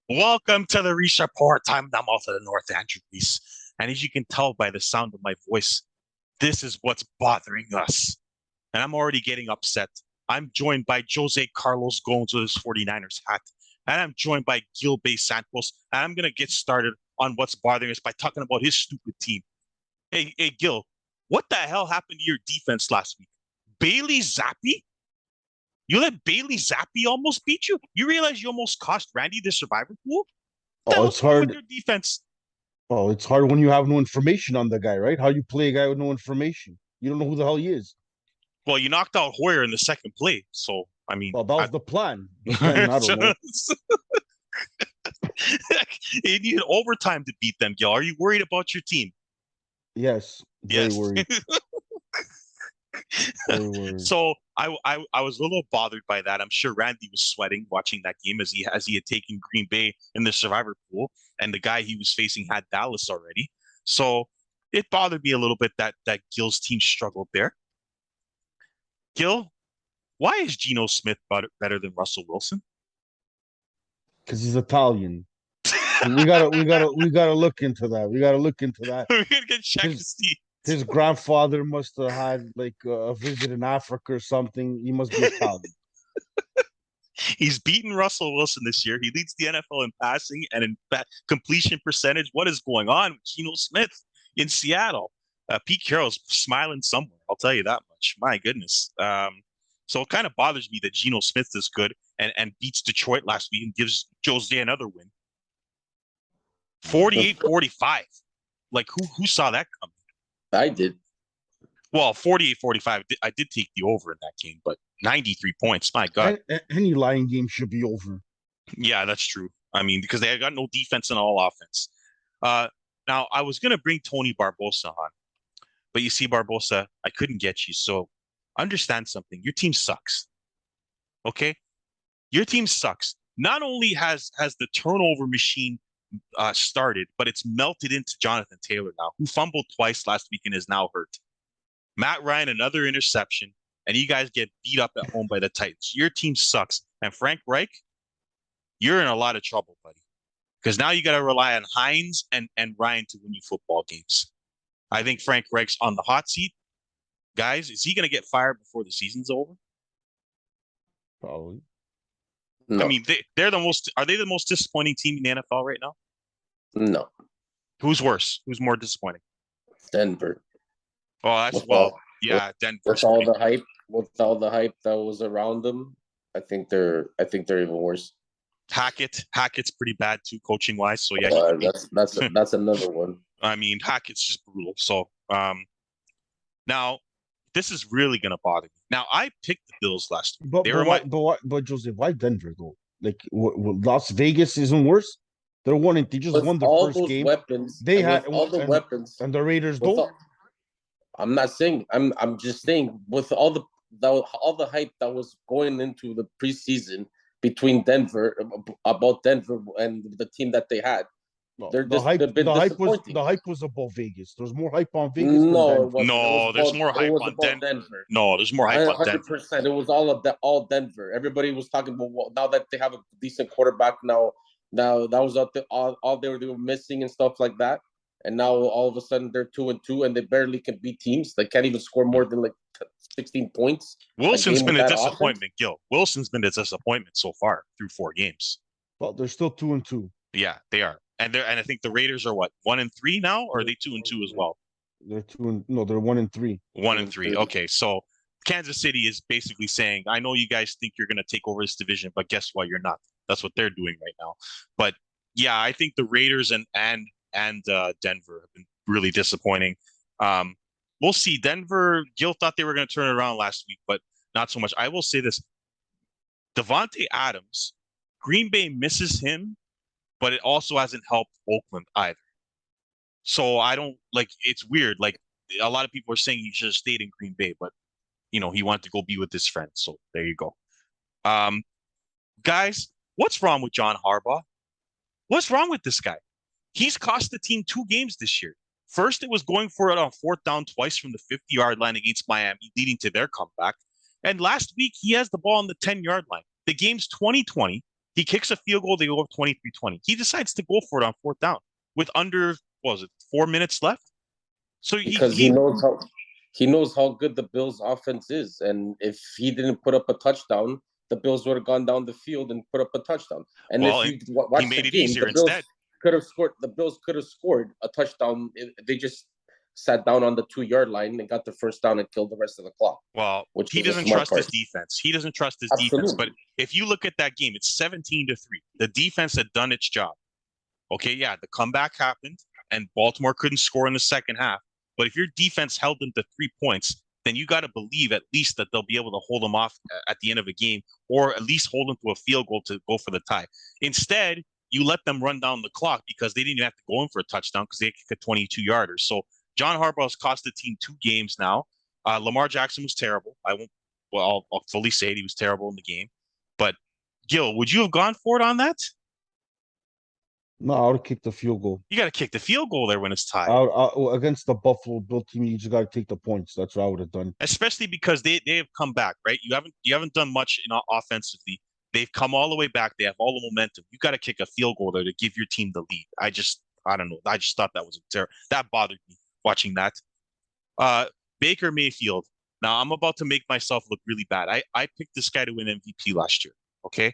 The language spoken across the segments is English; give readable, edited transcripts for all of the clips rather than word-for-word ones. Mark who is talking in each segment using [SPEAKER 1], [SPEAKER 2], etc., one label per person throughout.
[SPEAKER 1] Welcome to the Reese Report. I'm the mouth of the North, Andrew Reese. And as you can tell by the sound of my voice, this is what's bothering us. And I'm already getting upset. I'm joined by Jose Carlos Gomes with his 49ers hat. And I'm joined by Gilbert Santos. And I'm going to get started on what's bothering us by talking about his stupid team. Hey, Gil, what the hell happened to your defense last week? Bailey Zappi? You let Bailey Zappi almost beat you? You realize you almost cost Randy the survivor pool? What the
[SPEAKER 2] Oh,
[SPEAKER 1] hell's
[SPEAKER 2] it's
[SPEAKER 1] wrong with
[SPEAKER 2] hard.
[SPEAKER 1] your defense?
[SPEAKER 2] Oh, it's hard when you have no information on the guy, right? How you play a guy with no information? You don't know who the hell he is.
[SPEAKER 1] Well, you knocked out Hoyer in the second play. So, I mean,
[SPEAKER 2] Well, that was the plan. But then I don't know.
[SPEAKER 1] you need overtime to beat them, Gil. Are you worried about your team?
[SPEAKER 2] Yes, very
[SPEAKER 1] Yes.
[SPEAKER 2] worried. Very worried.
[SPEAKER 1] So I was a little bothered by that. I'm sure Randy was sweating watching that game as he had taken Green Bay in the survivor pool, and the guy he was facing had Dallas already. So it bothered me a little bit that Gil's team struggled there. Gil, why is Geno Smith better than Russell Wilson?
[SPEAKER 2] Because he's Italian. We gotta look into that. We gotta look into that.
[SPEAKER 1] We're gonna get checked to
[SPEAKER 2] His
[SPEAKER 1] see.
[SPEAKER 2] his grandfather must have had like a visit in Africa or something. He must be Italian.
[SPEAKER 1] He's beaten Russell Wilson this year. He leads the NFL in passing and in completion percentage. What is going on with Geno Smith in Seattle? Pete Carroll's smiling somewhere. I'll tell you that much. My goodness. So it kind of bothers me that Geno Smith is good and beats Detroit last week and gives Jose another win. 48-45. Like who saw that coming?
[SPEAKER 3] I did.
[SPEAKER 1] Well, 48-45. I did take the over in that game, but 93 points. My God.
[SPEAKER 2] Any lying game should be over.
[SPEAKER 1] Yeah, that's true. I mean, because they got no defense and all offense. Uh, Now, I was going to bring Tony Barbosa on, but you see, Barbosa, I couldn't get you. So understand something. Your team sucks. Okay? Your team sucks. Not only has the turnover machine started, but it's melted into Jonathan Taylor now, who fumbled twice last week and is now hurt. Matt Ryan, another interception, and you guys get beat up at home by the Titans. Your team sucks. And Frank Reich, you're in a lot of trouble, buddy. Because now you got to rely on Hines and Ryan to win you football games. I think Frank Reich's on the hot seat. Guys, is he going to get fired before the season's over?
[SPEAKER 2] Probably.
[SPEAKER 3] No,
[SPEAKER 1] I mean, they're the most. Are they the most disappointing team in the NFL right now?
[SPEAKER 3] no.
[SPEAKER 1] Who's worse? Who's more disappointing?
[SPEAKER 3] Denver.
[SPEAKER 1] Oh, that's
[SPEAKER 3] With all,
[SPEAKER 1] yeah, Denver.
[SPEAKER 3] with all the hype, that was around them, I think they're even worse.
[SPEAKER 1] Hackett's pretty bad too, coaching wise. So yeah,
[SPEAKER 3] That's another one.
[SPEAKER 1] I mean, Hackett's just brutal. So now this is really gonna bother me. Now I picked the Bills last week.
[SPEAKER 2] But
[SPEAKER 1] They
[SPEAKER 2] but
[SPEAKER 1] were
[SPEAKER 2] why
[SPEAKER 1] my
[SPEAKER 2] but Jose, why Denver though? Like Las Vegas isn't worse. They're one. They just
[SPEAKER 3] With
[SPEAKER 2] won their
[SPEAKER 3] all
[SPEAKER 2] first
[SPEAKER 3] those
[SPEAKER 2] game.
[SPEAKER 3] weapons,
[SPEAKER 2] They
[SPEAKER 3] and
[SPEAKER 2] had
[SPEAKER 3] with all the weapons,
[SPEAKER 2] and the Raiders
[SPEAKER 3] with
[SPEAKER 2] don't.
[SPEAKER 3] all, I'm not saying. I'm just saying with all the hype that was going into the preseason between Denver about Denver and the team that they had.
[SPEAKER 2] No,
[SPEAKER 3] They've been disappointing.
[SPEAKER 2] the hype was above Vegas. There's more hype on Vegas than
[SPEAKER 3] No, it
[SPEAKER 2] Denver.
[SPEAKER 3] wasn't.
[SPEAKER 1] no. There's more
[SPEAKER 3] It
[SPEAKER 1] hype
[SPEAKER 3] was
[SPEAKER 1] on
[SPEAKER 3] about
[SPEAKER 1] Denver.
[SPEAKER 3] Denver.
[SPEAKER 1] No, there's more hype on Denver.
[SPEAKER 3] 100%. It was all Denver. Everybody was talking about, well, now that they have a decent quarterback now that was all they were missing and stuff like that. And now all of a sudden they're 2-2 and they barely can beat teams. They can't even score more than like 16 points.
[SPEAKER 1] Wilson's been a
[SPEAKER 3] that
[SPEAKER 1] disappointment, Gil. Wilson's been a disappointment so far through 4 games.
[SPEAKER 2] Well, they're still 2-2.
[SPEAKER 1] Yeah, they are. And I think the Raiders are what, 1-3 now, or are they 2-2 as well?
[SPEAKER 2] They're they're 1-3.
[SPEAKER 1] 1-3. Okay, so Kansas City is basically saying, I know you guys think you're going to take over this division, but guess what? You're not. That's what they're doing right now. But yeah, I think the Raiders and Denver have been really disappointing. We'll see. Denver, Gil thought they were going to turn it around last week, but not so much. I will say this: Devontae Adams, Green Bay misses him, but it also hasn't helped Oakland either. So I don't like. It's weird. Like a lot of people are saying he should have stayed in Green Bay, but he wanted to go be with his friends. So there you go. Um, Guys, what's wrong with John Harbaugh? What's wrong with this guy? He's cost the team 2 games this year. First, it was going for it on fourth down twice from the 50-yard line against Miami, leading to their comeback. And last week, he has the ball on the 10-yard line. The game's 2020. He kicks a field goal, they go up 23-20. He decides to go for it on fourth down with under, what was it, 4 minutes left? So
[SPEAKER 3] because he knows how good the Bills' offense is, and if he didn't put up a touchdown, the Bills would have gone down the field and put up a touchdown. And
[SPEAKER 1] well,
[SPEAKER 3] if you
[SPEAKER 1] he
[SPEAKER 3] watch the
[SPEAKER 1] made it
[SPEAKER 3] game,
[SPEAKER 1] easier instead.
[SPEAKER 3] The Bills could have scored a touchdown. They just sat down on the 2-yard line and got the first down and killed the rest of the clock.
[SPEAKER 1] Well,
[SPEAKER 3] which
[SPEAKER 1] he
[SPEAKER 3] was a
[SPEAKER 1] doesn't
[SPEAKER 3] smart
[SPEAKER 1] trust
[SPEAKER 3] part.
[SPEAKER 1] his defense. He doesn't trust his defense.
[SPEAKER 3] Absolutely.
[SPEAKER 1] But if you look at that game, it's 17-3. The defense had done its job. Okay, yeah, the comeback happened and Baltimore couldn't score in the second half. But if your defense held them to 3 points, then you got to believe at least that they'll be able to hold them off at the end of a game, or at least hold them to a field goal to go for the tie. Instead, you let them run down the clock because they didn't even have to go in for a touchdown because they kick a 22-yarder. So John Harbaugh has cost the team 2 games now. Lamar Jackson was terrible. I'll fully say it. He was terrible in the game. But Gil, would you have gone for it on that?
[SPEAKER 2] No, I would have kicked the field goal.
[SPEAKER 1] You got to kick the field goal there when it's tied.
[SPEAKER 2] Against the Buffalo Bill team, you just got to take the points. That's what I would have done.
[SPEAKER 1] Especially because they have come back, right? You haven't done much offensively. They've come all the way back. They have all the momentum. You got to kick a field goal there to give your team the lead. I don't know. I just thought that was that bothered me watching that. Baker Mayfield. Now I'm about to make myself look really bad. I picked this guy to win MVP last year. Okay.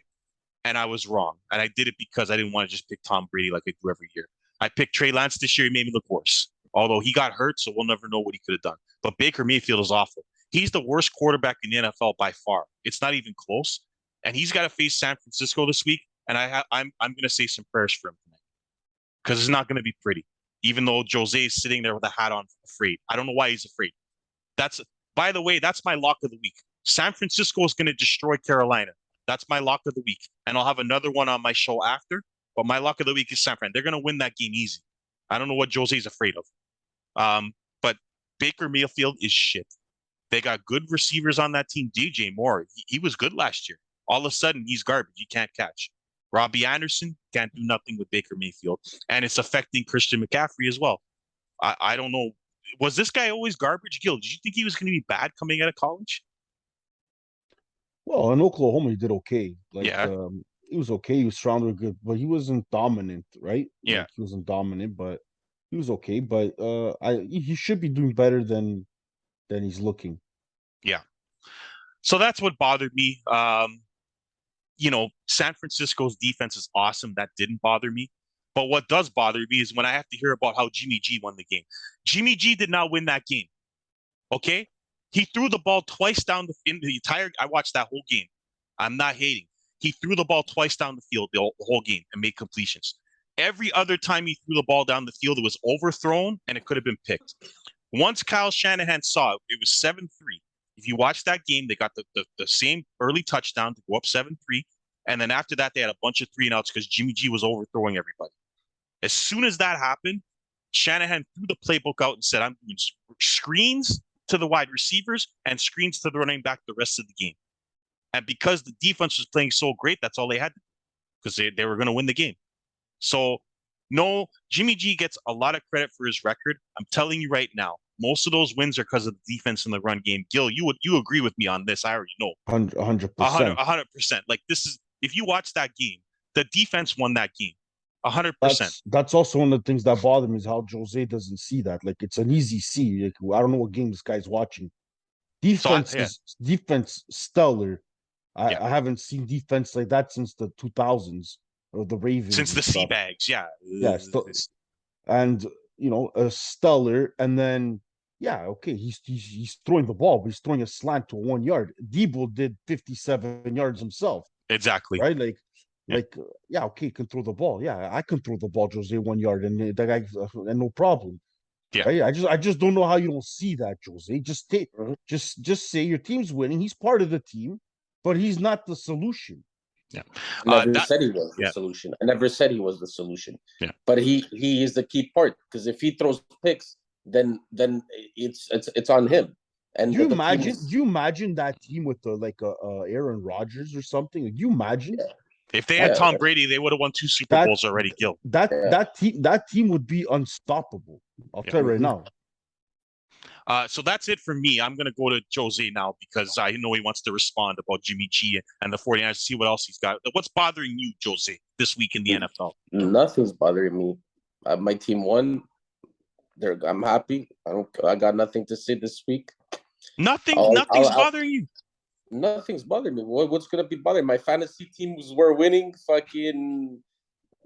[SPEAKER 1] And I was wrong. And I did it because I didn't want to just pick Tom Brady like I do every year. I picked Trey Lance this year. He made me look worse. Although he got hurt, so we'll never know what he could have done. But Baker Mayfield is awful. He's the worst quarterback in the NFL by far. It's not even close. And he's got to face San Francisco this week. And I'm going to say some prayers for him tonight because it's not going to be pretty. Even though Jose is sitting there with a hat on, afraid. I don't know why he's afraid. By the way, that's my lock of the week. San Francisco is going to destroy Carolina. That's my lock of the week. And I'll have another one on my show after. But my lock of the week is San Fran. They're going to win that game easy. I don't know what Jose's afraid of. But Baker Mayfield is shit. They got good receivers on that team. DJ Moore, he was good last year. All of a sudden, he's garbage. He can't catch. Robbie Anderson can't do nothing with Baker Mayfield. And it's affecting Christian McCaffrey as well. I don't know. Was this guy always garbage, Gil? Did you think he was going to be bad coming out of college?
[SPEAKER 2] Well, in Oklahoma, he did okay.
[SPEAKER 1] Yeah.
[SPEAKER 2] He was okay. He was surrounded good, but he wasn't dominant, right?
[SPEAKER 1] Yeah.
[SPEAKER 2] He wasn't dominant, but he was okay. But he should be doing better than he's looking.
[SPEAKER 1] Yeah. So that's what bothered me. San Francisco's defense is awesome. That didn't bother me. But what does bother me is when I have to hear about how Jimmy G won the game. Jimmy G did not win that game. Okay? He threw the ball twice down in the entire. I watched that whole game. I'm not hating. He threw the ball twice down the field the whole game and made completions. Every other time he threw the ball down the field, it was overthrown and it could have been picked. Once Kyle Shanahan saw it, it was 7-3. If you watch that game, they got the same early touchdown to go up 7-3. And then after that, they had a bunch of 3-and-outs because Jimmy G was overthrowing everybody. As soon as that happened, Shanahan threw the playbook out and said, I'm doing screens to the wide receivers and screens to the running back the rest of the game. And because the defense was playing so great, that's all they had because they were going to win the game. So, no, Jimmy G gets a lot of credit for his record. I'm telling you right now, most of those wins are because of the defense in the run game. Gil, you agree with me on this? I already know.
[SPEAKER 2] 100%.
[SPEAKER 1] 100%. Like this is if you watch that game, the defense won that game. 100%.
[SPEAKER 2] That's also one of the things that bother me is how Jose doesn't see that. Like it's an easy see. Like, I don't know what game this guy's watching. Defense is stellar. I haven't seen defense like that since the 2000s or the Ravens.
[SPEAKER 1] Since the Seabags, yeah.
[SPEAKER 2] Yeah. And stellar. And then he's throwing the ball, but he's throwing a slant to 1 yard. Debo did 57 yards himself.
[SPEAKER 1] Exactly.
[SPEAKER 2] Right? He can throw the ball. Yeah, I can throw the ball, Jose, 1 yard, and that guy, and no problem.
[SPEAKER 1] Yeah,
[SPEAKER 2] right? I just don't know how you don't see that, Jose. Just say your team's winning. He's part of the team, but he's not the solution.
[SPEAKER 1] Yeah,
[SPEAKER 3] I never said he was the solution. I never said he was the solution.
[SPEAKER 1] Yeah,
[SPEAKER 3] but he is the key part because if he throws picks, then it's on him. And
[SPEAKER 2] do you imagine that team with Aaron Rodgers or something? Do you imagine?
[SPEAKER 3] Yeah.
[SPEAKER 1] If they had Tom Brady, they would have won 2 Super Bowls already, Gil.
[SPEAKER 2] That team would be unstoppable. I'll tell you right now.
[SPEAKER 1] So that's it for me. I'm gonna go to Jose now because I know he wants to respond about Jimmy G and the 49ers. See what else he's got. What's bothering you, Jose, this week in the NFL?
[SPEAKER 3] Nothing's bothering me. My team won. I'm happy. I got nothing to say this week.
[SPEAKER 1] Nothing's bothering you.
[SPEAKER 3] Nothing's bothering me. What's gonna be bothering my fantasy teams were winning? Fucking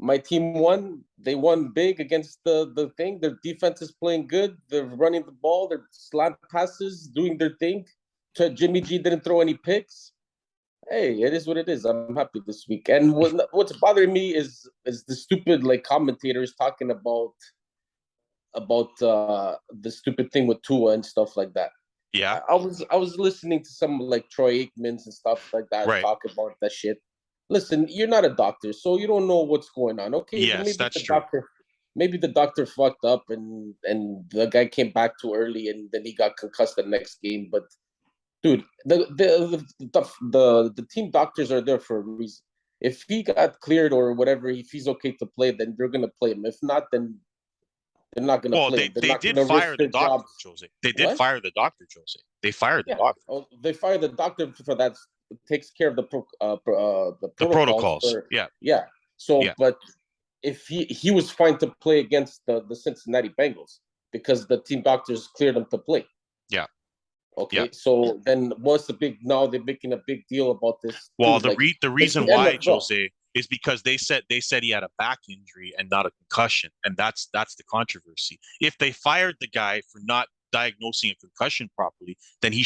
[SPEAKER 3] my team won. They won big against the thing. Their defense is playing good. They're running the ball. They're slant passes, doing their thing. Jimmy G didn't throw any picks. Hey, it is what it is. I'm happy this week. And what's bothering me is the stupid like commentators talking about the stupid thing with Tua and stuff like that.
[SPEAKER 1] Yeah.
[SPEAKER 3] I was listening to some like Troy Aikmans and stuff like that talk about that shit. Listen, you're not a doctor, so you don't know what's going on. Okay,
[SPEAKER 1] yes,
[SPEAKER 3] maybe
[SPEAKER 1] that's
[SPEAKER 3] the
[SPEAKER 1] true.
[SPEAKER 3] Maybe the doctor fucked up and the guy came back too early and then he got concussed the next game. But dude, the team doctors are there for a reason. If he got cleared or whatever, if he's okay to play, then they're gonna play him. If not, then they're not going to play him.
[SPEAKER 1] They did fire the doctor, Jose. They did fire the doctor, Jose. They fired the doctor.
[SPEAKER 3] Oh, they fired the doctor for that. Takes care of the
[SPEAKER 1] protocols.
[SPEAKER 3] Yeah. So, but if he was fine to play against the Cincinnati Bengals because the team doctors cleared him to play.
[SPEAKER 1] Yeah.
[SPEAKER 3] Okay. Yeah. So then what's the big? Now they're making a big deal about this.
[SPEAKER 1] Well, the reason why, Jose, is because they said he had a back injury and not a concussion, and that's the controversy. If they fired the guy for not diagnosing a concussion properly, then he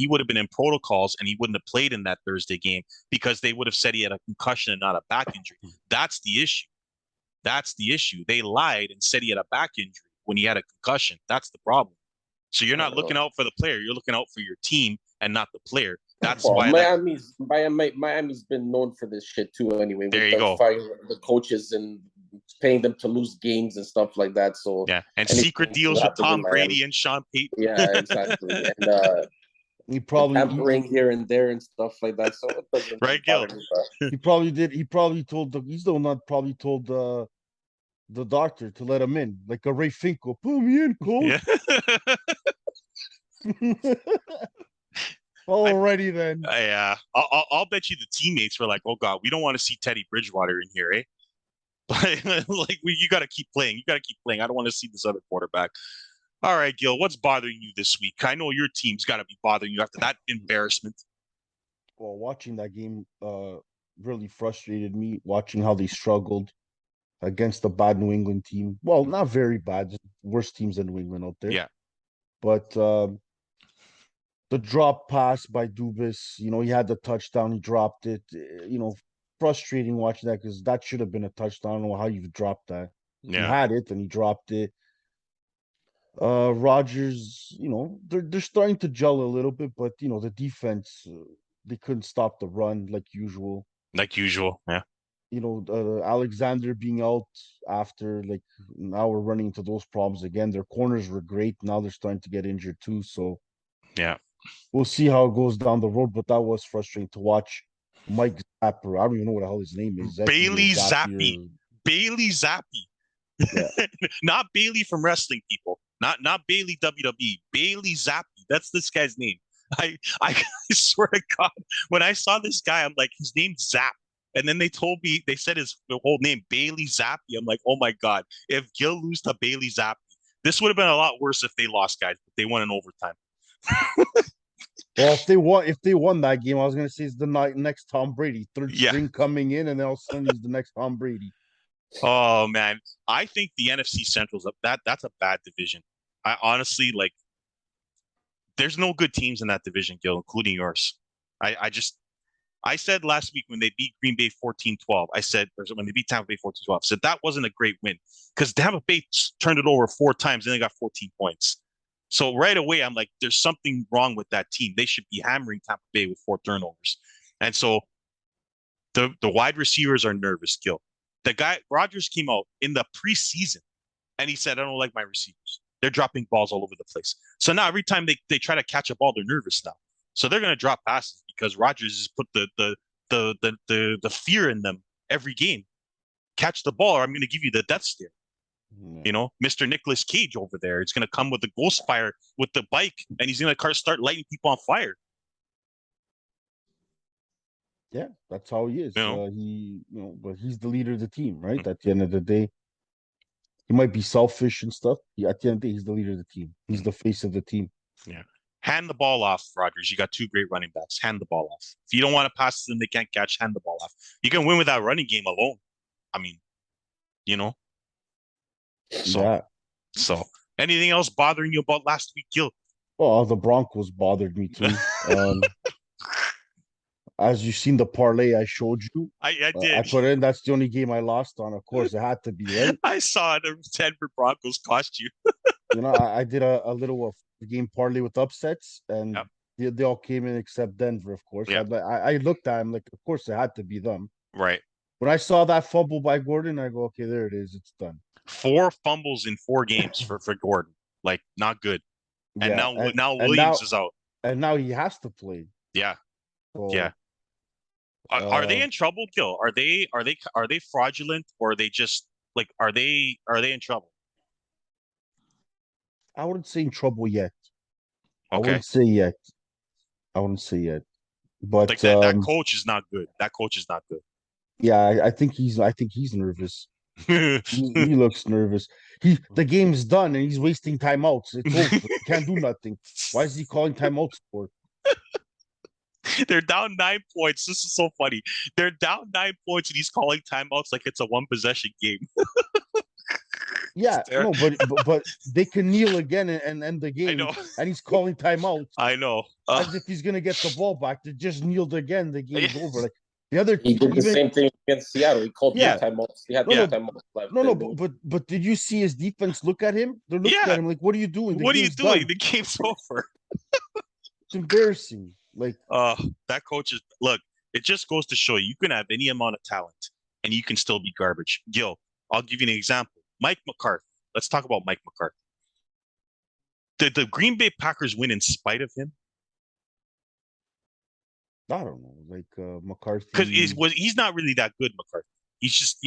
[SPEAKER 1] would have been in protocols and he wouldn't have played in that Thursday game because they would have said he had a concussion and not a back injury. That's the issue. They lied and said he had a back injury when he had a concussion. That's the problem. So you're not looking out for the player. You're looking out for your team and not the player. That's why
[SPEAKER 3] Miami's been known for this shit too. Anyway,
[SPEAKER 1] there you go.
[SPEAKER 3] Firing the coaches and paying them to lose games and stuff like that. So
[SPEAKER 1] yeah, and secret deals with Tom Brady and Sean Payton.
[SPEAKER 3] Yeah, exactly. And
[SPEAKER 2] he probably
[SPEAKER 3] tampering here and there and stuff like that. So it doesn't
[SPEAKER 1] right, Gil.
[SPEAKER 2] He probably did. He probably told probably told the doctor to let him in, like a Ray Finkel. Put me in, Cole. Yeah. Alrighty then.
[SPEAKER 1] Yeah, I'll bet you the teammates were like, "Oh God, we don't want to see Teddy Bridgewater in here, eh?" But like, you got to keep playing. You got to keep playing. I don't want to see this other quarterback. All right, Gil, what's bothering you this week? I know your team's got to be bothering you after that embarrassment.
[SPEAKER 2] Well, watching that game really frustrated me. Watching how they struggled against the bad New England team. Well, not very bad, just worst teams in New England out there.
[SPEAKER 1] Yeah,
[SPEAKER 2] but the drop pass by Dubas, he had the touchdown, he dropped it. Frustrating watching that because that should have been a touchdown. I don't know how you dropped that.
[SPEAKER 1] Yeah.
[SPEAKER 2] He had it and he dropped it. Rodgers, they're starting to gel a little bit, but the defense, they couldn't stop the run like usual.
[SPEAKER 1] Yeah.
[SPEAKER 2] Alexander being out after, like, now we're running into those problems again. Their corners were great. Now they're starting to get injured too. So
[SPEAKER 1] yeah,
[SPEAKER 2] we'll see how it goes down the road. But that was frustrating to watch. Mike Zapper, I don't even know what the hell his name is.
[SPEAKER 1] Bailey Zappi. Bailey Zappi. Yeah. Not Bailey from wrestling, people. Not Bailey WWE. Bailey Zappi. That's this guy's name. I swear to God, when I saw this guy, I'm like, his name's Zap. And then they said his whole name, Bailey Zappi. I'm like, oh my God, if Gil lose to Bailey Zappi, this would have been a lot worse if they lost, guys, but they won in overtime.
[SPEAKER 2] Well, if they won that game, I was gonna say it's the next Tom Brady, third string coming in, and then all of a sudden he's the next Tom Brady.
[SPEAKER 1] Oh man, I think the NFC Central's that's a bad division. I honestly there's no good teams in that division, Gil, including yours. I said last week when they beat Green Bay 14-12, when they beat Tampa Bay 14-12, I said that wasn't a great win because Tampa Bay turned it over 4 times and they got 14 points. So right away, I'm like, there's something wrong with that team. They should be hammering Tampa Bay with 4 turnovers. And so the wide receivers are nervous, Gil. The guy, Rodgers, came out in the preseason and he said, I don't like my receivers. They're dropping balls all over the place. So now every time they try to catch a ball, they're nervous now. So they're going to drop passes because Rodgers has put the fear in them every game. Catch the ball or I'm going to give you the death stare. You know, Mr. Nicolas Cage over there. It's gonna come with the ghost fire with the bike, and he's gonna start lighting people on fire.
[SPEAKER 2] Yeah, that's how he is.
[SPEAKER 1] You know,
[SPEAKER 2] But he's the leader of the team, right? At the end of the day, he might be selfish and stuff. At the end of the day, he's the leader of the team. He's the face of the team.
[SPEAKER 1] yeah. Hand the ball off, Rogers. You got two great running backs. Hand the ball off. If you don't want to pass them, they can't catch. Hand the ball off. You can win with that running game alone. I mean, you know. So,
[SPEAKER 2] Yeah.
[SPEAKER 1] so anything else bothering you about last week, Gil?
[SPEAKER 2] Well, the Broncos bothered me too. As you've seen the parlay I showed you,
[SPEAKER 1] I did.
[SPEAKER 2] I put in. That's the only game I lost on. Of course, it had to be right.
[SPEAKER 1] I saw the Denver Broncos cost you.
[SPEAKER 2] I did a little game parlay with upsets, and they all came in except Denver, of course.
[SPEAKER 1] Yeah.
[SPEAKER 2] I looked at him like, of course, it had to be them.
[SPEAKER 1] Right.
[SPEAKER 2] When I saw that fumble by Gordon, I go, okay, there it is. It's done.
[SPEAKER 1] 4 fumbles in 4 games for Gordon. Like, not good. And now Williams is out.
[SPEAKER 2] And now he has to play.
[SPEAKER 1] Yeah.
[SPEAKER 2] So,
[SPEAKER 1] yeah. Are they in trouble, Gil? Are they fraudulent, or are they just like are they in trouble?
[SPEAKER 2] I wouldn't say in trouble yet.
[SPEAKER 1] Okay.
[SPEAKER 2] I wouldn't say yet. But
[SPEAKER 1] like that coach is not good. That coach is not good.
[SPEAKER 2] Yeah, I think he's nervous. he looks nervous. The game's done and he's wasting timeouts. It's over. He can't do nothing. Why is he calling timeouts for?
[SPEAKER 1] They're down 9 points. This is so funny. They're down 9 points and he's calling timeouts like it's a 1 possession game.
[SPEAKER 2] Yeah, no, but they can kneel again and end the game. And he's calling timeouts.
[SPEAKER 1] I know.
[SPEAKER 2] As if he's gonna get the ball back. They just kneeled again. The game's over. Like the other
[SPEAKER 3] he did the same thing against Seattle. He called timeouts. He had timeouts left.
[SPEAKER 2] No, but did you see his defense look at him? They're looking at him like, what are you doing?
[SPEAKER 1] What are you doing? Done. The game's over.
[SPEAKER 2] It's embarrassing. Like
[SPEAKER 1] that coach is it just goes to show you can have any amount of talent and you can still be garbage. Gil, I'll give you an example. Mike McCarthy. Let's talk about Mike McCarthy. Did the Green Bay Packers win in spite of him?
[SPEAKER 2] I don't know, like McCarthy.
[SPEAKER 1] Because he's not really that good, McCarthy. He's just,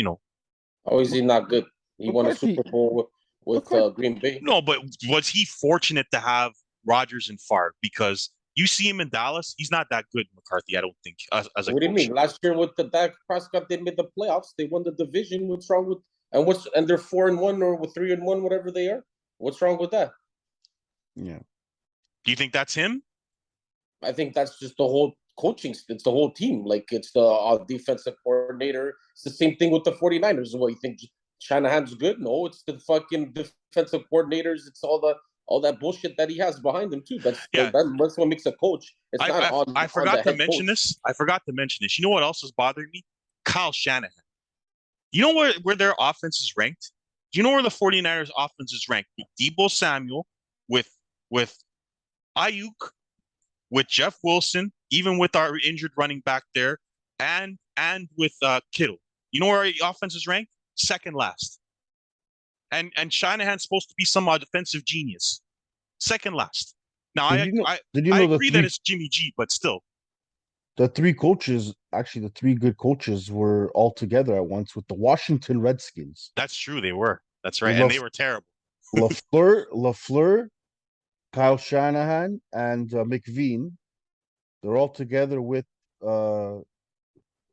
[SPEAKER 3] Oh, is he not good? He won a Super Bowl with Green Bay.
[SPEAKER 1] No, but was he fortunate to have Rodgers and Favre? Because you see him in Dallas, he's not that good, McCarthy, I don't think, as a coach.
[SPEAKER 3] What do you mean? Last year with the Dak Prescott, they made the playoffs. They won the division. What's wrong with and they're 4-1 or 3-1, whatever they are. What's wrong with that?
[SPEAKER 2] Yeah.
[SPEAKER 1] Do you think that's him?
[SPEAKER 3] I think that's just the whole coaching. It's the whole team. Like, it's the defensive coordinator. It's the same thing with the 49ers. What, you think Shanahan's good? No, it's the fucking defensive coordinators. It's all that bullshit that he has behind him too. That's what makes a coach. It's
[SPEAKER 1] I forgot to mention this. I forgot to mention this. You know what else is bothering me? Kyle Shanahan. You know where their offense is ranked? Do you know where the 49ers offense is ranked? With Deebo Samuel, with Ayuk, with Jeff Wilson, even with our injured running back there, and with Kittle. You know where our offense is ranked? Second last. And Shanahan's supposed to be some defensive genius. Second last. Now, I agree that it's Jimmy G, but still.
[SPEAKER 2] The 3 coaches, actually, the 3 good coaches were all together at once with the Washington Redskins.
[SPEAKER 1] That's true. They were. That's right. And they were terrible.
[SPEAKER 2] LaFleur, Kyle Shanahan, and McVeen. They're all together with Kyle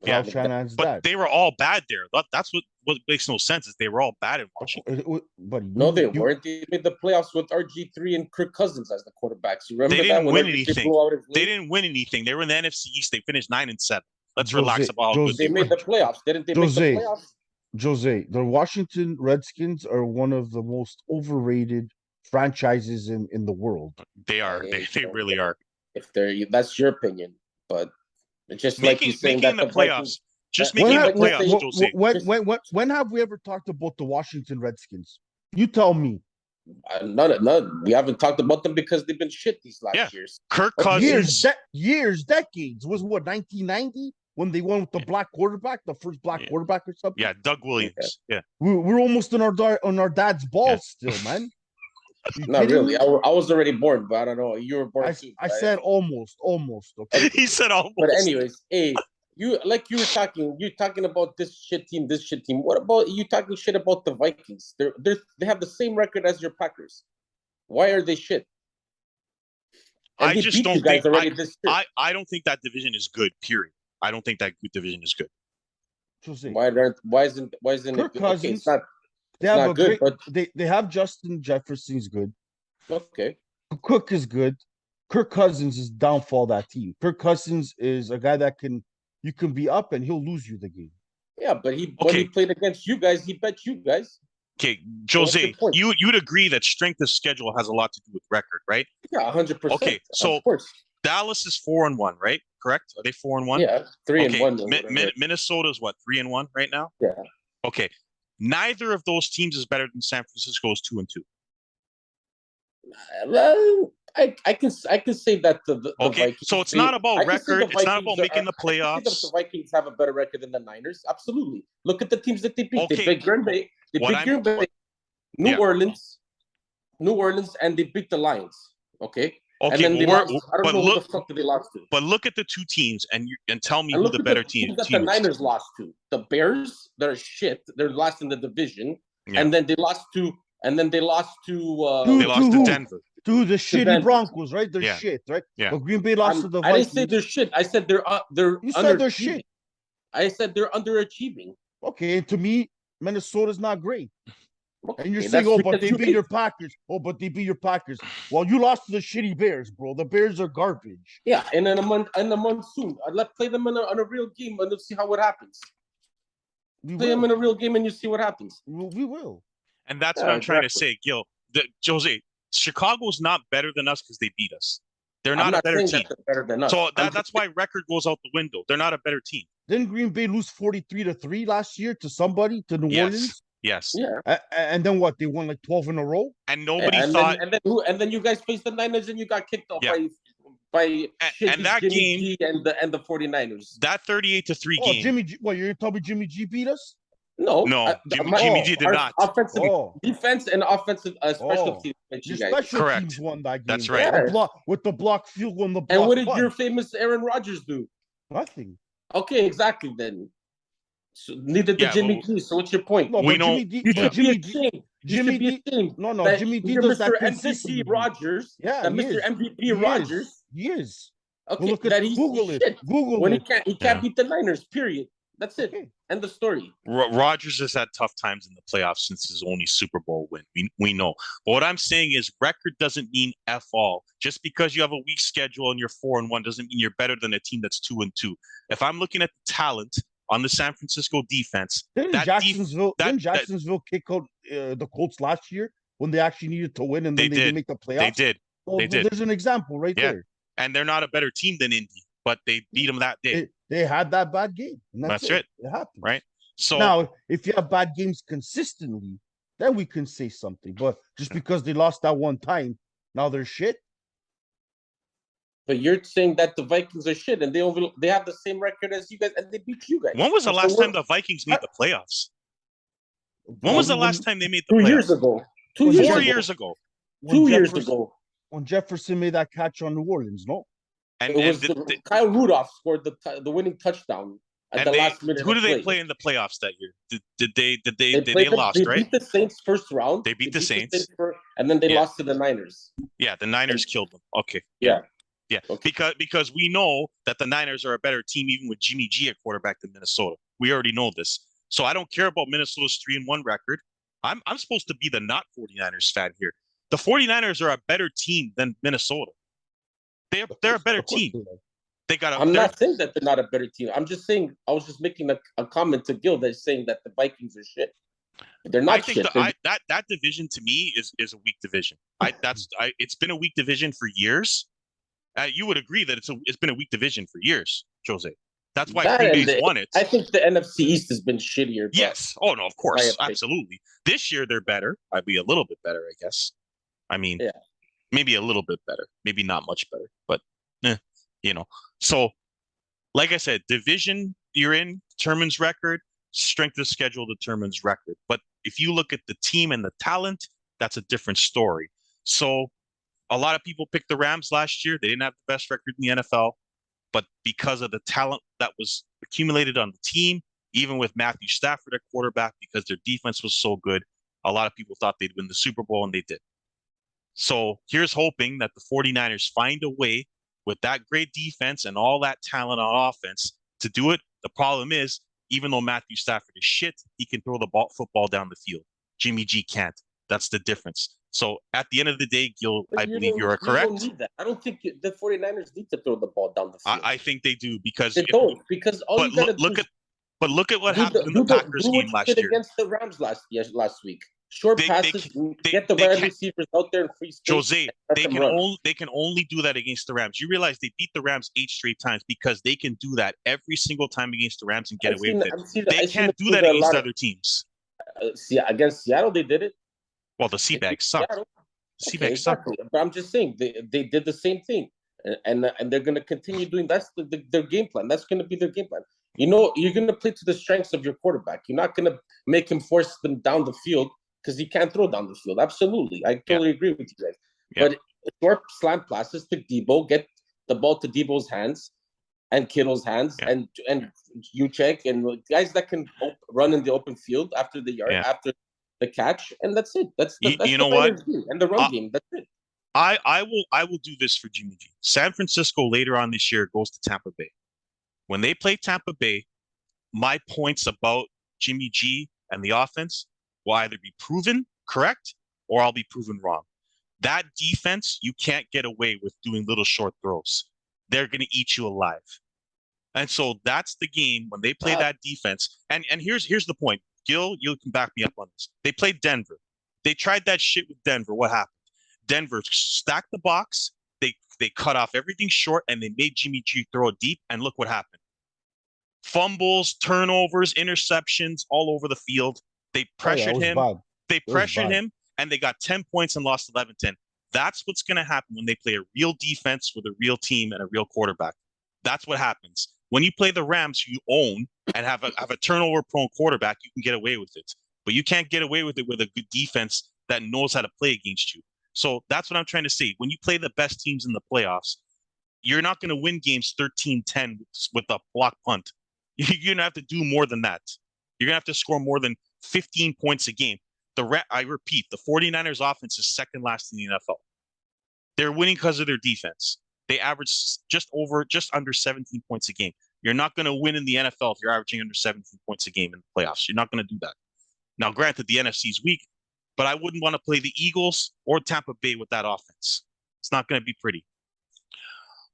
[SPEAKER 2] Shanahan's dad.
[SPEAKER 1] But they were all bad there. That's what makes no sense is they were all bad in Washington.
[SPEAKER 3] No, they weren't. They made the playoffs with RG3 and Kirk Cousins as the quarterbacks. You remember
[SPEAKER 1] they didn't win anything. They didn't win anything. They were in the NFC East. They finished 9-7. Let's relax about how good
[SPEAKER 3] they made the playoffs. Didn't they make the playoffs?
[SPEAKER 2] Jose, the Washington Redskins are one of the most overrated franchises in the world.
[SPEAKER 1] They are. They really are.
[SPEAKER 3] That's your opinion, but it's just
[SPEAKER 1] making the playoffs. Just making the playoffs, Jose.
[SPEAKER 2] When have we ever talked about the Washington Redskins? You tell me.
[SPEAKER 3] None. We haven't talked about them because they've been shit these last years.
[SPEAKER 1] Kirk Cousins.
[SPEAKER 2] Decades. Was what, 1990 when they won with the black quarterback, the first black quarterback or something?
[SPEAKER 1] Yeah, Doug Williams. Yeah.
[SPEAKER 2] We're almost on our dad's balls still, man.
[SPEAKER 3] Not really. I was already born, but I don't know. You were born too.
[SPEAKER 2] I said almost. Okay.
[SPEAKER 1] He said almost.
[SPEAKER 3] But anyways, You you're talking about this shit team. What about you talking shit about the Vikings? They have the same record as your Packers. Why are they shit? And
[SPEAKER 1] I
[SPEAKER 3] they
[SPEAKER 1] just
[SPEAKER 3] beat you
[SPEAKER 1] don't think
[SPEAKER 3] guys already this year.
[SPEAKER 1] I don't think that division is good. Period. I don't think that division is good.
[SPEAKER 2] Jose,
[SPEAKER 3] Why isn't it
[SPEAKER 2] Kirk
[SPEAKER 3] good? Okay,
[SPEAKER 2] Cousins, they
[SPEAKER 3] it's
[SPEAKER 2] have
[SPEAKER 3] not
[SPEAKER 2] a
[SPEAKER 3] good,
[SPEAKER 2] great.
[SPEAKER 3] but
[SPEAKER 2] They have Justin Jefferson's good.
[SPEAKER 3] okay.
[SPEAKER 2] Cook is good. Kirk Cousins is downfall that team. Kirk Cousins is a guy that you can be up and he'll lose you the game.
[SPEAKER 3] Yeah, but when he played against you guys, he bet you guys.
[SPEAKER 1] Okay,
[SPEAKER 3] So what's your
[SPEAKER 1] Jose,
[SPEAKER 3] point?
[SPEAKER 1] you'd agree that strength of schedule has a lot to do with record, right?
[SPEAKER 3] Yeah, 100%.
[SPEAKER 1] Okay, so
[SPEAKER 3] of course.
[SPEAKER 1] Dallas is 4-1, right? Correct? Are they 4-1?
[SPEAKER 3] Yeah, 3 and
[SPEAKER 1] Okay,
[SPEAKER 3] 1. Or whatever.
[SPEAKER 1] Minnesota's what, 3-1 right now?
[SPEAKER 3] Yeah.
[SPEAKER 1] Okay, neither of those teams is better than San Francisco's 2-2.
[SPEAKER 3] Well, I can say that the
[SPEAKER 1] Okay,
[SPEAKER 3] Vikings.
[SPEAKER 1] so it's not about
[SPEAKER 3] I can say
[SPEAKER 1] record.
[SPEAKER 3] the
[SPEAKER 1] It's not
[SPEAKER 3] Vikings
[SPEAKER 1] about making the
[SPEAKER 3] I can say that the
[SPEAKER 1] playoffs.
[SPEAKER 3] Vikings have a better record than the Niners. Absolutely. Look at the teams that they beat. They
[SPEAKER 1] Okay,
[SPEAKER 3] beat Green Bay. They
[SPEAKER 1] what
[SPEAKER 3] beat
[SPEAKER 1] I'm
[SPEAKER 3] Green Bay,
[SPEAKER 1] yeah.
[SPEAKER 3] New Orleans, and they beat the Lions. Okay. And
[SPEAKER 1] Okay,
[SPEAKER 3] then they lost. I don't
[SPEAKER 1] but
[SPEAKER 3] know who the
[SPEAKER 1] look,
[SPEAKER 3] fuck did they lost to.
[SPEAKER 1] but look at the two teams and tell me
[SPEAKER 3] And
[SPEAKER 1] who
[SPEAKER 3] look
[SPEAKER 1] the
[SPEAKER 3] at
[SPEAKER 1] better
[SPEAKER 3] the
[SPEAKER 1] team
[SPEAKER 3] teams that the
[SPEAKER 1] is.
[SPEAKER 3] Niners lost to. The Bears, they're shit. They're last in the division.
[SPEAKER 1] Yeah.
[SPEAKER 3] And then they lost to.
[SPEAKER 1] They lost to
[SPEAKER 2] who?
[SPEAKER 1] Denver.
[SPEAKER 2] To the shitty
[SPEAKER 3] Denver.
[SPEAKER 2] Broncos, right? They're
[SPEAKER 1] Yeah.
[SPEAKER 2] shit, right?
[SPEAKER 1] Yeah.
[SPEAKER 2] But Green Bay lost to the
[SPEAKER 3] I
[SPEAKER 2] Vikings.
[SPEAKER 3] didn't say they're shit. I said they're
[SPEAKER 2] You said they're shit.
[SPEAKER 3] I said they're underachieving.
[SPEAKER 2] Okay, and to me, Minnesota's not great.
[SPEAKER 3] Okay,
[SPEAKER 2] And you're saying, oh, but they beat your Packers. Oh, but they beat your Packers. Well, you lost to the shitty Bears, bro. The Bears are garbage.
[SPEAKER 3] Yeah, and in a monsoon, let's play them in a real game and let's see how it happens. Play them in a real game and you see what happens.
[SPEAKER 2] We will.
[SPEAKER 1] And that's what I'm trying to say, Gil. Jose, Chicago's not better than us because they beat us. They're not a better team.
[SPEAKER 3] That they're better than us.
[SPEAKER 1] So that's why record goes out the window. They're not a better team.
[SPEAKER 2] Didn't Green Bay lose 43-3 last year to somebody, to New Orleans?
[SPEAKER 1] Yes.
[SPEAKER 3] Yeah.
[SPEAKER 2] And then what? They won like 12 in a row?
[SPEAKER 1] And nobody thought.
[SPEAKER 3] And then you guys faced the Niners and you got kicked off by
[SPEAKER 1] and that
[SPEAKER 3] Jimmy
[SPEAKER 1] game
[SPEAKER 3] G and the 49ers.
[SPEAKER 1] That 38-3 game.
[SPEAKER 2] Jimmy G, what, you're telling me Jimmy G beat us?
[SPEAKER 3] No,
[SPEAKER 1] Jimmy G did not.
[SPEAKER 3] Offensive defense and offensive special teams.
[SPEAKER 2] Your special teams won that game.
[SPEAKER 1] That's right.
[SPEAKER 2] With the block field goal and the block.
[SPEAKER 3] And what did your famous Aaron Rodgers do?
[SPEAKER 2] Nothing.
[SPEAKER 3] Okay, exactly then. So neither did Jimmy G. So what's your point?
[SPEAKER 2] No,
[SPEAKER 1] we know
[SPEAKER 2] Jimmy D.
[SPEAKER 3] Jimmy D.
[SPEAKER 2] No, Jimmy D does that consistently.
[SPEAKER 3] MVP Rodgers.
[SPEAKER 2] Yeah,
[SPEAKER 3] that Mr. MVP Rodgers.
[SPEAKER 2] He is.
[SPEAKER 3] Okay,
[SPEAKER 2] well,
[SPEAKER 3] that he's
[SPEAKER 2] Google it.
[SPEAKER 3] Shit.
[SPEAKER 2] Google
[SPEAKER 3] when
[SPEAKER 2] it.
[SPEAKER 3] He can't beat the Niners. Period. That's it.
[SPEAKER 2] Okay.
[SPEAKER 3] End the story.
[SPEAKER 1] Rodgers has had tough times in the playoffs since his only Super Bowl win. We know. But what I'm saying is record doesn't mean F all. Just because you have a weak schedule and you're 4-1 doesn't mean you're better than a team that's 2-2. If I'm looking at the talent on the San Francisco defense,
[SPEAKER 2] didn't Jacksonville kick out the Colts last year when they actually needed to win and then they didn't make the playoffs?
[SPEAKER 1] They did.
[SPEAKER 2] Well,
[SPEAKER 1] they did.
[SPEAKER 2] There's an example right there.
[SPEAKER 1] And they're not a better team than Indy, but they beat them that day.
[SPEAKER 2] They had that bad game. And that's
[SPEAKER 1] it.
[SPEAKER 2] It happened.
[SPEAKER 1] Right. So
[SPEAKER 2] now, if you have bad games consistently, then we can say something. But just because they lost that one time, now they're shit.
[SPEAKER 3] But you're saying that the Vikings are shit, and they have the same record as you guys, and they beat you guys.
[SPEAKER 1] When was the last time the Vikings made the playoffs? When was the last time they made the playoffs?
[SPEAKER 3] 2 years ago.
[SPEAKER 1] 4 years ago.
[SPEAKER 3] 2 years ago.
[SPEAKER 2] When Jefferson made that catch on New Orleans, no?
[SPEAKER 3] And Kyle Rudolph scored the winning touchdown at the last minute.
[SPEAKER 1] Who did they play in the playoffs that year? Did they lost, right?
[SPEAKER 3] They beat the Saints first round.
[SPEAKER 1] They beat the Saints.
[SPEAKER 3] And then they lost to the Niners.
[SPEAKER 1] Yeah, the Niners killed them. Okay.
[SPEAKER 3] Yeah.
[SPEAKER 1] Yeah, okay. Because we know that the Niners are a better team even with Jimmy G at quarterback than Minnesota. We already know this. So I don't care about Minnesota's 3-1 record. I'm supposed to be the not 49ers fan here. The 49ers are a better team than Minnesota. They're a better team.
[SPEAKER 3] I'm not saying that they're not a better team. I'm just saying I was just making a comment to Gil that's saying that the Vikings are shit. They're not shit.
[SPEAKER 1] That division to me is a weak division. It's been a weak division for years. You would agree that it's been a weak division for years, Jose. That's why Green Bay's won it.
[SPEAKER 3] I think the NFC East has been shittier.
[SPEAKER 1] Yes. Oh no, of course, absolutely. This year they're better. I'd be a little bit better, I guess. I mean, maybe a little bit better, maybe not much better, but So, like I said, division you're in determines record. Strength of schedule determines record. But if you look at the team and the talent, that's a different story. So, a lot of people picked the Rams last year. They didn't have the best record in the NFL. but because of the talent that was accumulated on the team, even with Matthew Stafford at quarterback, because their defense was so good, a lot of people thought they'd win the Super Bowl, and they did. So here's hoping that the 49ers find a way with that great defense and all that talent on offense to do it. The problem is, even though Matthew Stafford is shit, he can throw the football down the field. Jimmy G can't. That's the difference. So at the end of the day, Gil, I believe you are
[SPEAKER 3] You don't
[SPEAKER 1] correct.
[SPEAKER 3] need that. I don't think the 49ers need to throw the ball down the field.
[SPEAKER 1] I think they do because
[SPEAKER 3] they don't, because all you gotta do is
[SPEAKER 1] look at what
[SPEAKER 3] do
[SPEAKER 1] happened in the Packers
[SPEAKER 3] do what
[SPEAKER 1] game
[SPEAKER 3] you
[SPEAKER 1] last
[SPEAKER 3] did
[SPEAKER 1] year.
[SPEAKER 3] against the Rams last week. Short
[SPEAKER 1] They
[SPEAKER 3] passes, get the
[SPEAKER 1] they
[SPEAKER 3] wide
[SPEAKER 1] can't.
[SPEAKER 3] receivers out there in free space.
[SPEAKER 1] Jose,
[SPEAKER 3] Let them run.
[SPEAKER 1] they can only do that against the Rams. You realize they beat the Rams 8 straight times because they can do that every single time against the Rams and get away with it. They can't do that against other teams.
[SPEAKER 3] See, against Seattle, they did it.
[SPEAKER 1] Well, the Seabags suck.
[SPEAKER 3] Okay, exactly. But I'm just saying they did the same thing, and they're going to continue doing. That's their game plan. That's going to be their game plan. You know, you're going to play to the strengths of your quarterback. You're not going to make him force them down the field because he can't throw down the field. Absolutely, I totally agree with you guys. Yeah. But short slant passes to Debo, get the ball to Debo's hands and Kittle's hands, and you check and guys that can run in the open field after the yard after the catch, and that's it. That's the game. And the run game. That's it.
[SPEAKER 1] I will do this for Jimmy G. San Francisco later on this year goes to Tampa Bay. When they play Tampa Bay, my points about Jimmy G and the offense will either be proven correct or I'll be proven wrong. That defense, you can't get away with doing little short throws. They're going to eat you alive. And so that's the game when they play that defense. And here's the point. Gil, you can back me up on this. They played Denver. They tried that shit with Denver. What happened? Denver stacked the box. They cut off everything short, and they made Jimmy G throw it deep. And look what happened. Fumbles, turnovers, interceptions all over the field. They pressured him.
[SPEAKER 2] Bad.
[SPEAKER 1] They pressured him, and they got 10 points and lost 11-10. That's what's going to happen when they play a real defense with a real team and a real quarterback. That's what happens. When you play the Rams, you own and have a turnover-prone quarterback, you can get away with it. But you can't get away with it with a good defense that knows how to play against you. So that's what I'm trying to say. When you play the best teams in the playoffs, you're not going to win games 13-10 with a block punt. You're going to have to do more than that. You're going to have to score more than 15 points a game. I repeat, the 49ers offense is second last in the NFL. They're winning because of their defense. They average just under 17 points a game. You're not going to win in the NFL if you're averaging under 17 points a game in the playoffs. You're not going to do that. Now, granted, the NFC is weak, but I wouldn't want to play the Eagles or Tampa Bay with that offense. It's not going to be pretty.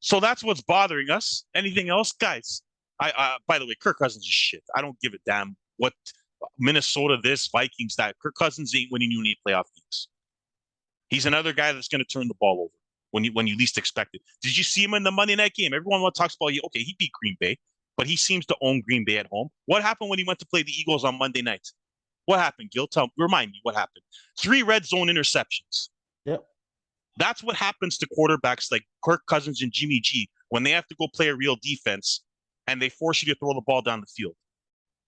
[SPEAKER 1] So that's what's bothering us. Anything else, guys? By the way, Kirk Cousins is shit. I don't give a damn what Minnesota this, Vikings that. Kirk Cousins ain't winning you any playoff games. He's another guy that's going to turn the ball over when you least expect it. Did you see him in the Monday night game? Everyone talks about, okay, he beat Green Bay, but he seems to own Green Bay at home. What happened when he went to play the Eagles on Monday night? What happened, Gil? Remind me what happened. 3 red zone interceptions.
[SPEAKER 2] Yep.
[SPEAKER 1] That's what happens to quarterbacks like Kirk Cousins and Jimmy G when they have to go play a real defense and they force you to throw the ball down the field.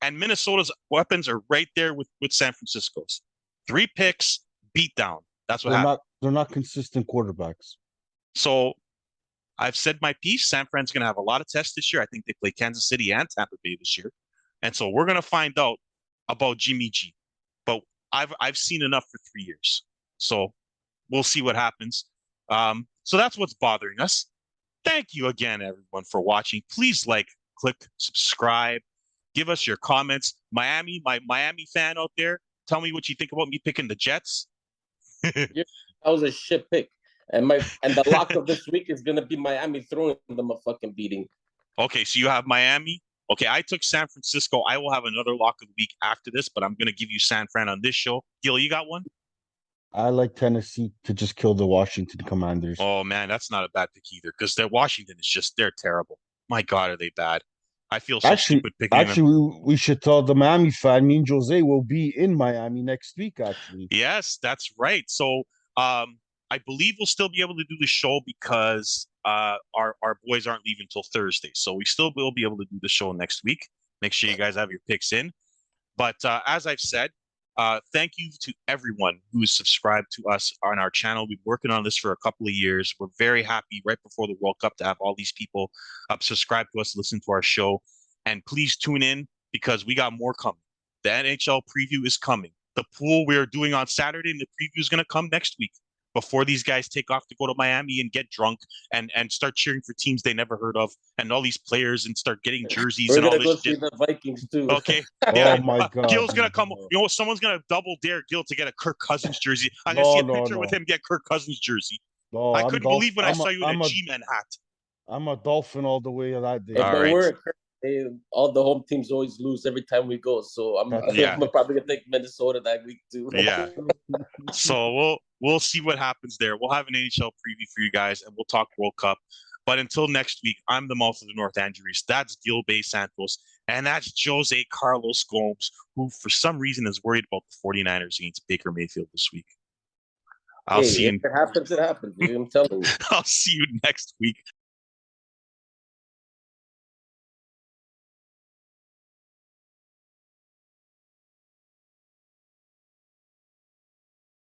[SPEAKER 1] And Minnesota's weapons are right there with San Francisco's. 3 picks, beat down. That's what happened.
[SPEAKER 2] They're not consistent quarterbacks.
[SPEAKER 1] So I've said my piece. San Fran's going to have a lot of tests this year. I think they play Kansas City and Tampa Bay this year. And so we're going to find out about Jimmy G. But I've seen enough for 3 years. So we'll see what happens. So that's what's bothering us. Thank you again, everyone, for watching. Please click, subscribe, give us your comments. My Miami fan out there, tell me what you think about me picking the Jets.
[SPEAKER 3] That was a shit pick. And the lock of this week is gonna be Miami throwing them a fucking beating.
[SPEAKER 1] Okay, so you have Miami. Okay, I took San Francisco. I will have another lock of the week after this, but I'm gonna give you San Fran on this show. Gil, you got one?
[SPEAKER 2] I like Tennessee to just kill the Washington Commanders.
[SPEAKER 1] Oh man, that's not a bad pick either, because Washington is they're terrible. My God, are they bad? I feel so stupid picking them.
[SPEAKER 2] We should tell the Miami fan, me and Jose will be in Miami next week, actually.
[SPEAKER 1] Yes, that's right. So I believe we'll still be able to do the show because our boys aren't leaving until Thursday. So we still will be able to do the show next week. Make sure you guys have your picks in. But as I've said, Thank you to everyone who's subscribed to us on our channel. We've been working on this for a couple of years. We're very happy right before the World Cup to have all these people subscribe to us, listen to our show. And please tune in because we got more coming. The NHL preview is coming. The pool we are doing on Saturday and the preview is going to come next week before these guys take off to go to Miami and get drunk and start cheering for teams they never heard of and all these players and start getting jerseys
[SPEAKER 3] We're
[SPEAKER 1] and all
[SPEAKER 3] gonna
[SPEAKER 1] this
[SPEAKER 3] go see
[SPEAKER 1] shit.
[SPEAKER 3] the Vikings too.
[SPEAKER 1] Okay.
[SPEAKER 2] Oh
[SPEAKER 1] Yeah.
[SPEAKER 2] my God.
[SPEAKER 1] Gil's gonna come. You know, someone's gonna double dare Gil to get a Kirk Cousins jersey. I'm gonna see
[SPEAKER 2] No,
[SPEAKER 1] a
[SPEAKER 2] no,
[SPEAKER 1] picture with
[SPEAKER 2] no.
[SPEAKER 1] him get Kirk Cousins jersey.
[SPEAKER 2] No,
[SPEAKER 1] I
[SPEAKER 2] I'm
[SPEAKER 1] couldn't believe when I saw you in a
[SPEAKER 2] I'm a
[SPEAKER 1] G-Man hat.
[SPEAKER 2] I'm a Dolphin all the way that day.
[SPEAKER 3] Hey,
[SPEAKER 1] All
[SPEAKER 3] but
[SPEAKER 1] right.
[SPEAKER 3] all the home teams always lose every time we go. So I'm,
[SPEAKER 1] Yeah.
[SPEAKER 3] I'm probably gonna take Minnesota that week too.
[SPEAKER 1] Yeah. So we'll see what happens there. We'll have an NHL preview for you guys, and we'll talk World Cup. But until next week, I'm the mouth of the North Andrews. That's Gil Bay Santos, and that's Jose Carlos Gomes, who for some reason is worried about the 49ers against Baker Mayfield this week.
[SPEAKER 3] Hey, if it happens, it happens. I'm telling you.
[SPEAKER 1] I'll see you next week.